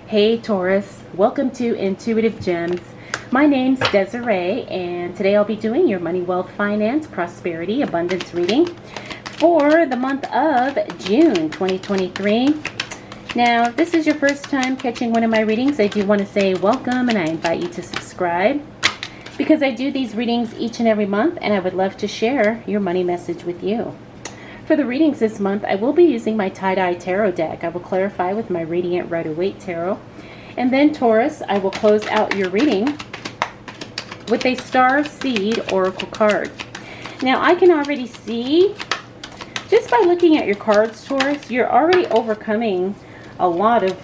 Hey Taurus, welcome to Intuitive Gems. My name's Desiree, and today I'll be doing your money, wealth, finance, prosperity, abundance reading for the month of June 2023. Now, if this is your first time catching one of my readings, I do want to say welcome, and I invite you to subscribe because I do these readings each and every month, and I would love to share your money message with you. For the readings this month, I will be using my tie-dye tarot deck. I will clarify with my Radiant Rider-Waite tarot. And then Taurus, I will close out your reading with a Star Seed Oracle card. Now, I can already see, just by looking at your cards, Taurus, you're already overcoming a lot of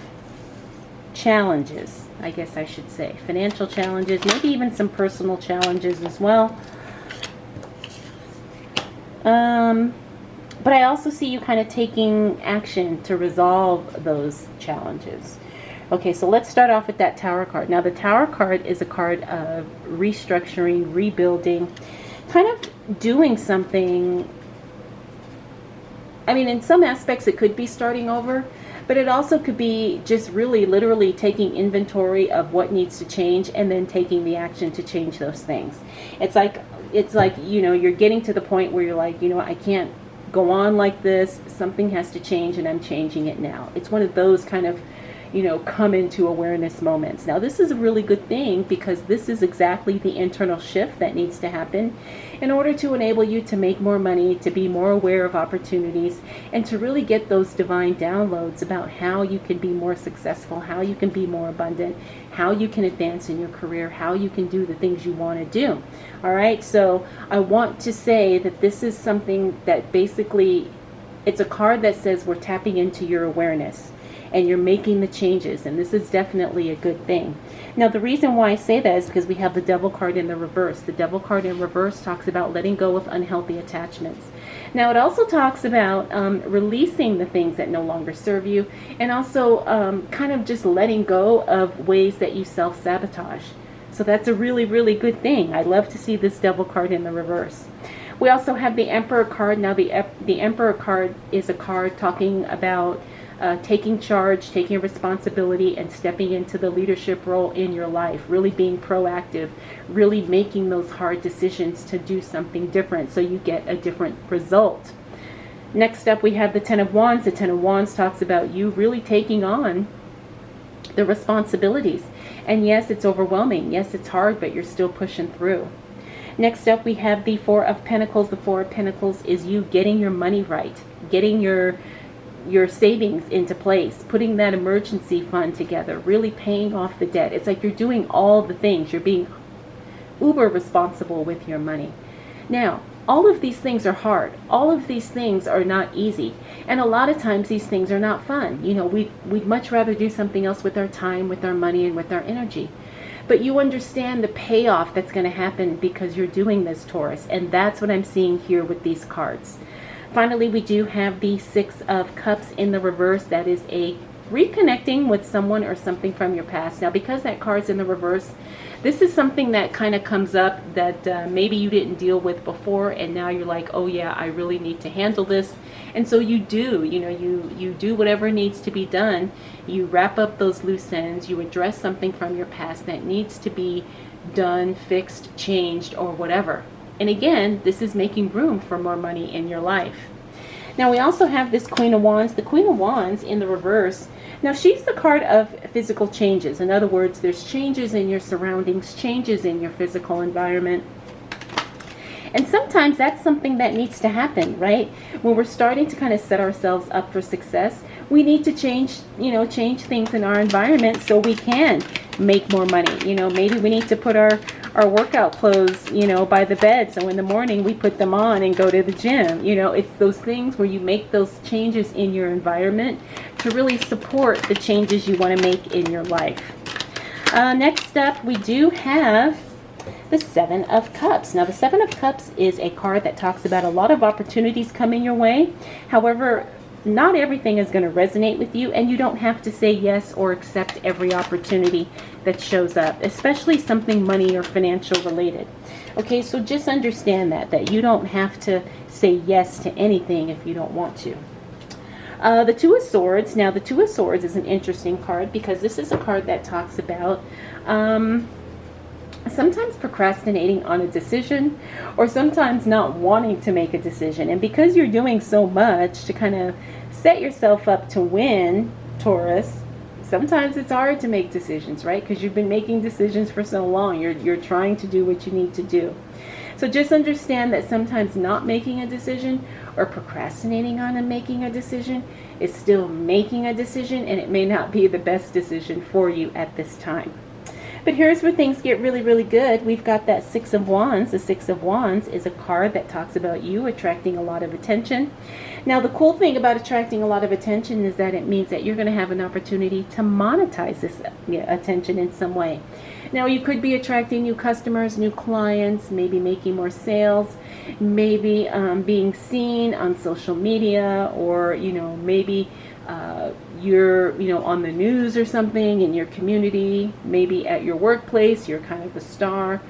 challenges, I guess I should say. Financial challenges, maybe even some personal challenges as well. But I also see you kind of taking action to resolve those challenges. Okay, so let's start off with that Tower card. Now, the Tower card is a card of restructuring, rebuilding, kind of doing something. I mean, in some aspects, it could be starting over, but it also could be just really literally taking inventory of what needs to change and then taking the action to change those things. It's like, you know, you're getting to the point where you're like, you know, I can't go on like this. Something has to change, and I'm changing it now. It's one of those kind of, you know, come into awareness moments. Now, this is a really good thing because this is exactly the internal shift that needs to happen in order to enable you to make more money, to be more aware of opportunities, and to really get those divine downloads about how you can be more successful, how you can be more abundant, how you can advance in your career, how you can do the things you want to do. All right, so I want to say that this is something that basically, it's a card that says we're tapping into your awareness and you're making the changes, and this is definitely a good thing. Now, the reason why I say that is because we have the Devil card in the reverse. The Devil card in reverse talks about letting go of unhealthy attachments. Now, it also talks about releasing the things that no longer serve you, and also kind of just letting go of ways that you self-sabotage. So that's a really, really good thing. I love to see this Devil card in the reverse. We also have the Emperor card. Now, the Emperor card is a card talking about taking charge, taking responsibility, and stepping into the leadership role in your life, really being proactive, really making those hard decisions to do something different so you get a different result. Next up, we have the Ten of Wands. The Ten of Wands talks about you really taking on the responsibilities. And yes, it's overwhelming. Yes, it's hard, but you're still pushing through. Next up, we have the Four of Pentacles. The Four of Pentacles is you getting your money right, getting your savings into place, putting that emergency fund together, really paying off the debt. It's like you're doing all the things. You're being uber responsible with your money. Now, all of these things are hard. All of these things are not easy. And a lot of times these things are not fun. You know, we'd much rather do something else with our time, with our money, and with our energy. But you understand the payoff that's going to happen because you're doing this, Taurus. And that's what I'm seeing here with these cards. Finally, we do have the Six of Cups in the reverse. That is a reconnecting with someone or something from your past. Now, because that card's in the reverse, this is something that kind of comes up that maybe you didn't deal with before, and now you're like, oh yeah, I really need to handle this. And so you do, you know, you do whatever needs to be done. You wrap up those loose ends. You address something from your past that needs to be done, fixed, changed, or whatever. And again, this is making room for more money in your life. Now, we also have this Queen of Wands. The Queen of Wands in the reverse. Now, she's the card of physical changes. In other words, there's changes in your surroundings, changes in your physical environment. And sometimes that's something that needs to happen, right? When we're starting to kind of set ourselves up for success, we need to change things in our environment so we can make more money. You know, maybe we need to put our workout clothes, you know, by the bed. So in the morning we put them on and go to the gym. You know, it's those things where you make those changes in your environment to really support the changes you want to make in your life. Next up, we do have the Seven of Cups. Now, the Seven of Cups is a card that talks about a lot of opportunities coming your way. However, not everything is going to resonate with you, and you don't have to say yes or accept every opportunity that shows up, especially something money or financial related. Okay, so just understand that you don't have to say yes to anything if you don't want to. The Two of Swords. Now, the Two of Swords is an interesting card because this is a card that talks about sometimes procrastinating on a decision, or sometimes not wanting to make a decision. And because you're doing so much to kind of set yourself up to win, Taurus, sometimes it's hard to make decisions, right? Because you've been making decisions for so long. You're trying to do what you need to do. So just understand that sometimes not making a decision or procrastinating on making a decision is still making a decision, and it may not be the best decision for you at this time. But here's where things get really, really good. We've got that Six of Wands. The Six of Wands is a card that talks about you attracting a lot of attention. Now, the cool thing about attracting a lot of attention is that it means that you're going to have an opportunity to monetize this attention in some way. Now, you could be attracting new customers, new clients, maybe making more sales, maybe being seen on social media, or, maybe you're, on the news or something in your community, maybe at your workplace, you're kind of a star.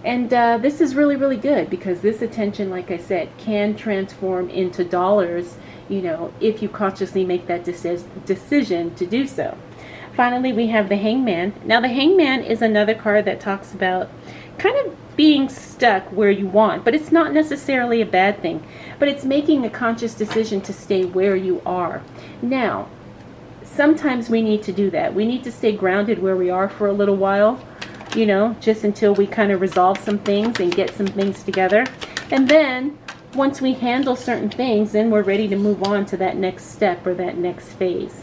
And this is really, really good because this attention, like I said, can transform into dollars, if you consciously make that decision to do so. Finally, we have the Hangman. Now, the Hangman is another card that talks about kind of being stuck where you want, but it's not necessarily a bad thing, but it's making a conscious decision to stay where you are. Now, sometimes we need to do that. We need to stay grounded where we are for a little while, just until we kind of resolve some things and get some things together. And then once we handle certain things, then we're ready to move on to that next step or that next phase.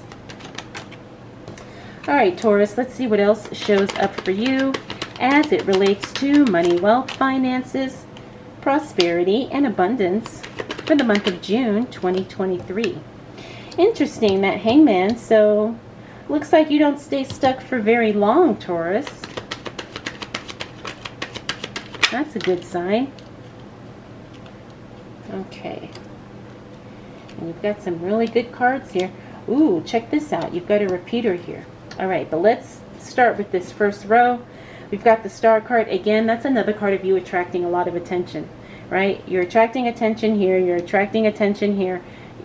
All right, Taurus, let's see what else shows up for you as it relates to money, wealth, finances, prosperity, and abundance for the month of June 2023. Interesting, that Hangman. So looks like you don't stay stuck for very long, Taurus. That's a good sign. Okay. And you've got some really good cards here. Ooh, check this out. You've got a repeater here. All right, but let's start with this first row. We've got the Star card. Again, that's another card of you attracting a lot of attention, right? You're attracting attention here. You're attracting attention here.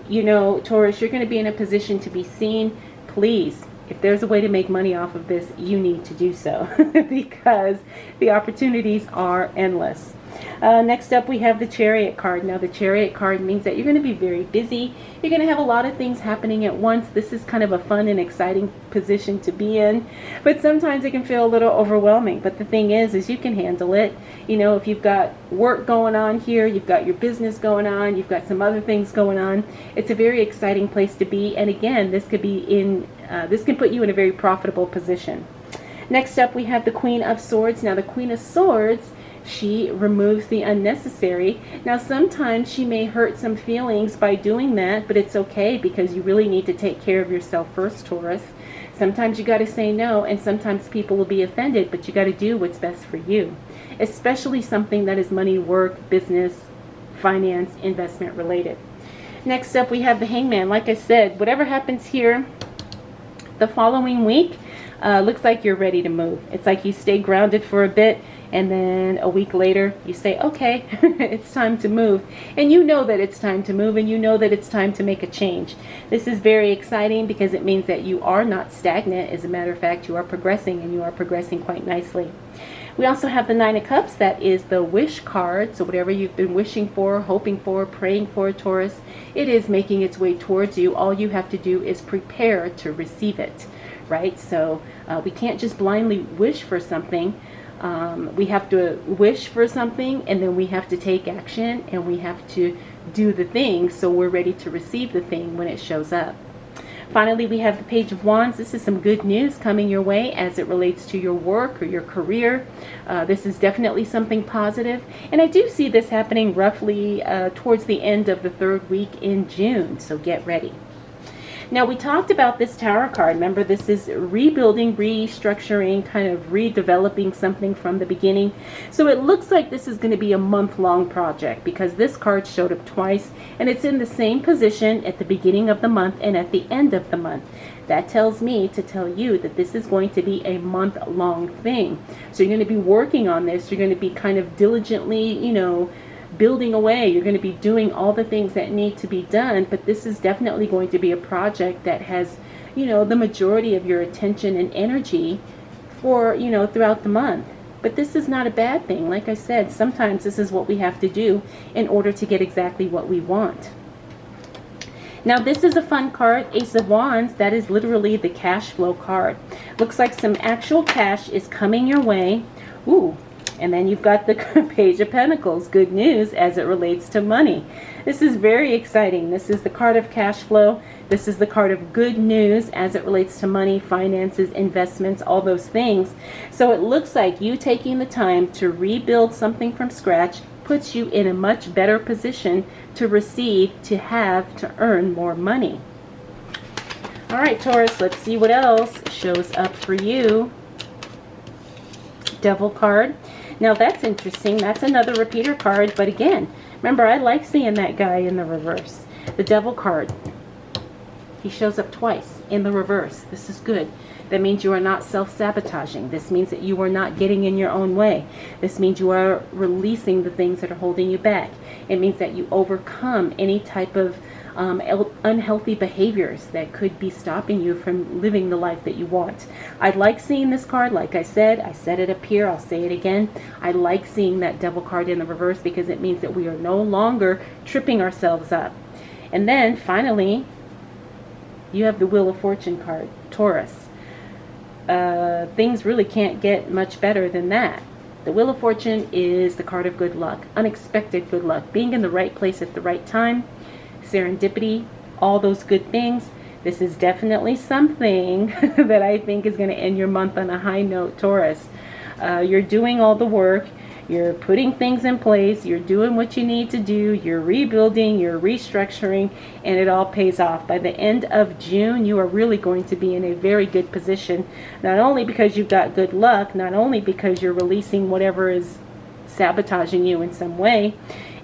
Taurus, you're going to be in a position to be seen. Please, if there's a way to make money off of this, you need to do so because the opportunities are endless. Next up, we have the Chariot card. Now, the Chariot card means that you're going to be very busy. You're going to have a lot of things happening at once. This is kind of a fun and exciting position to be in, but sometimes it can feel a little overwhelming. But the thing is you can handle it. If you've got work going on here, you've got your business going on, you've got some other things going on. It's a very exciting place to be. And again, this can put you in a very profitable position. Next up, we have the Queen of Swords. Now, the Queen of Swords, she removes the unnecessary. Now, sometimes she may hurt some feelings by doing that, but it's okay because you really need to take care of yourself first, Taurus. Sometimes you got to say no, and sometimes people will be offended, but you got to do what's best for you, especially something that is money, work, business, finance, investment related. Next up, we have the Hangman. Like I said, whatever happens here the following week, looks like you're ready to move. It's like you stay grounded for a bit, and then a week later you say, okay, it's time to move. And you know that it's time to move, and you know that it's time to make a change. This is very exciting because it means that you are not stagnant. As a matter of fact, you are progressing, and you are progressing quite nicely. We also have the Nine of Cups. That is the wish card. So whatever you've been wishing for, hoping for, praying for, Taurus, it is making its way towards you. All you have to do is prepare to receive it, right? So we can't just blindly wish for something. We have to wish for something, and then we have to take action, and we have to do the thing so we're ready to receive the thing when it shows up. Finally, we have the Page of Wands. This is some good news coming your way as it relates to your work or your career. This is definitely something positive. And I do see this happening roughly towards the end of the third week in June. So get ready. Now, we talked about this Tower card. Remember, this is rebuilding, restructuring, kind of redeveloping something from the beginning. So it looks like this is going to be a month-long project because this card showed up twice, and it's in the same position at the beginning of the month and at the end of the month. That tells me to tell you that this is going to be a month-long thing. So you're going to be working on this. You're going to be kind of diligently, building away. You're going to be doing all the things that need to be done, but this is definitely going to be a project that has, the majority of your attention and energy for, throughout the month. But this is not a bad thing. Like I said, sometimes this is what we have to do in order to get exactly what we want. Now this is a fun card, Ace of Wands. That is literally the cash flow card. Looks like some actual cash is coming your way. Ooh, and then you've got the Page of Pentacles. Good news as it relates to money. This is very exciting. This is the card of cash flow. This is the card of good news as it relates to money, finances, investments, all those things. So it looks like you taking the time to rebuild something from scratch puts you in a much better position to receive, to have, to earn more money. All right, Taurus, let's see what else shows up for you. Devil card. Now that's interesting. That's another repeater card, but again, remember, I like seeing that guy in the reverse. The Devil card. He shows up twice in the reverse. This is good. That means you are not self-sabotaging. This means that you are not getting in your own way. This means you are releasing the things that are holding you back. It means that you overcome any type of unhealthy behaviors that could be stopping you from living the life that you want. I like seeing this card. Like I said it up here. I'll say it again. I like seeing that Devil card in the reverse because it means that we are no longer tripping ourselves up. And then finally, you have the Wheel of Fortune card, Taurus. Things really can't get much better than that. The Wheel of Fortune is the card of good luck, unexpected good luck, being in the right place at the right time, serendipity, all those good things. This is definitely something that I think is going to end your month on a high note, Taurus. You're doing all the work. You're putting things in place. You're doing what you need to do. You're rebuilding. You're restructuring. And it all pays off. By the end of June, you are really going to be in a very good position. Not only because you've got good luck. Not only because you're releasing whatever is sabotaging you in some way.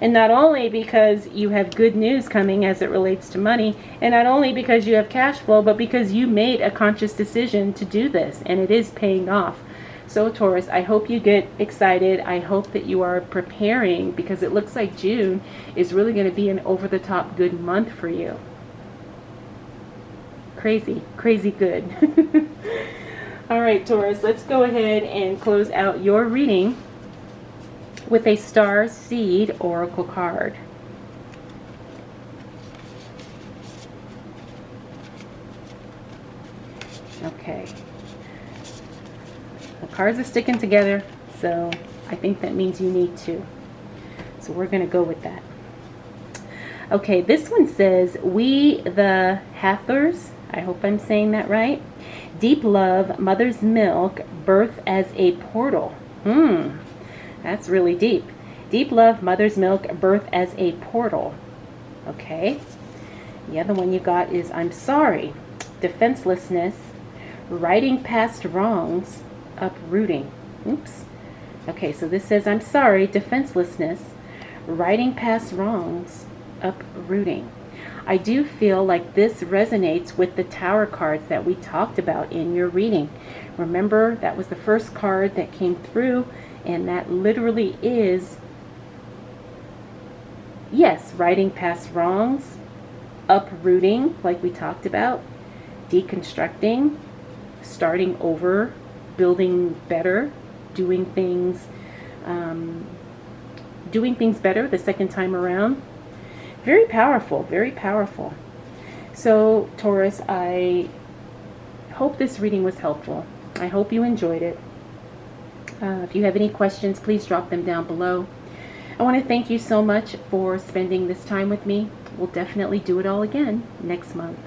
And not only because you have good news coming as it relates to money. And not only because you have cash flow. But because you made a conscious decision to do this. And it is paying off. So Taurus, I hope you get excited. I hope that you are preparing because it looks like June is really going to be an over-the-top good month for you. Crazy, crazy good. All right, Taurus, let's go ahead and close out your reading with a Star Seed Oracle card. Okay. The cards are sticking together, so I think that means you need to. So we're going to go with that. Okay, this one says, we the Hathors, I hope I'm saying that right, deep love, mother's milk, birth as a portal. That's really deep. Deep love, mother's milk, birth as a portal. Okay. The other one you got is, I'm sorry, defenselessness, righting past wrongs, uprooting. Oops. Okay, so this says, I'm sorry, defenselessness, righting past wrongs, uprooting. I do feel like this resonates with the Tower cards that we talked about in your reading. Remember, that was the first card that came through, and that literally is, yes, righting past wrongs, uprooting, like we talked about, deconstructing, starting over, building better, doing things better the second time around. Very powerful, very powerful. So Taurus, I hope this reading was helpful. I hope you enjoyed it. If you have any questions, please drop them down below. I want to thank you so much for spending this time with me. We'll definitely do it all again next month.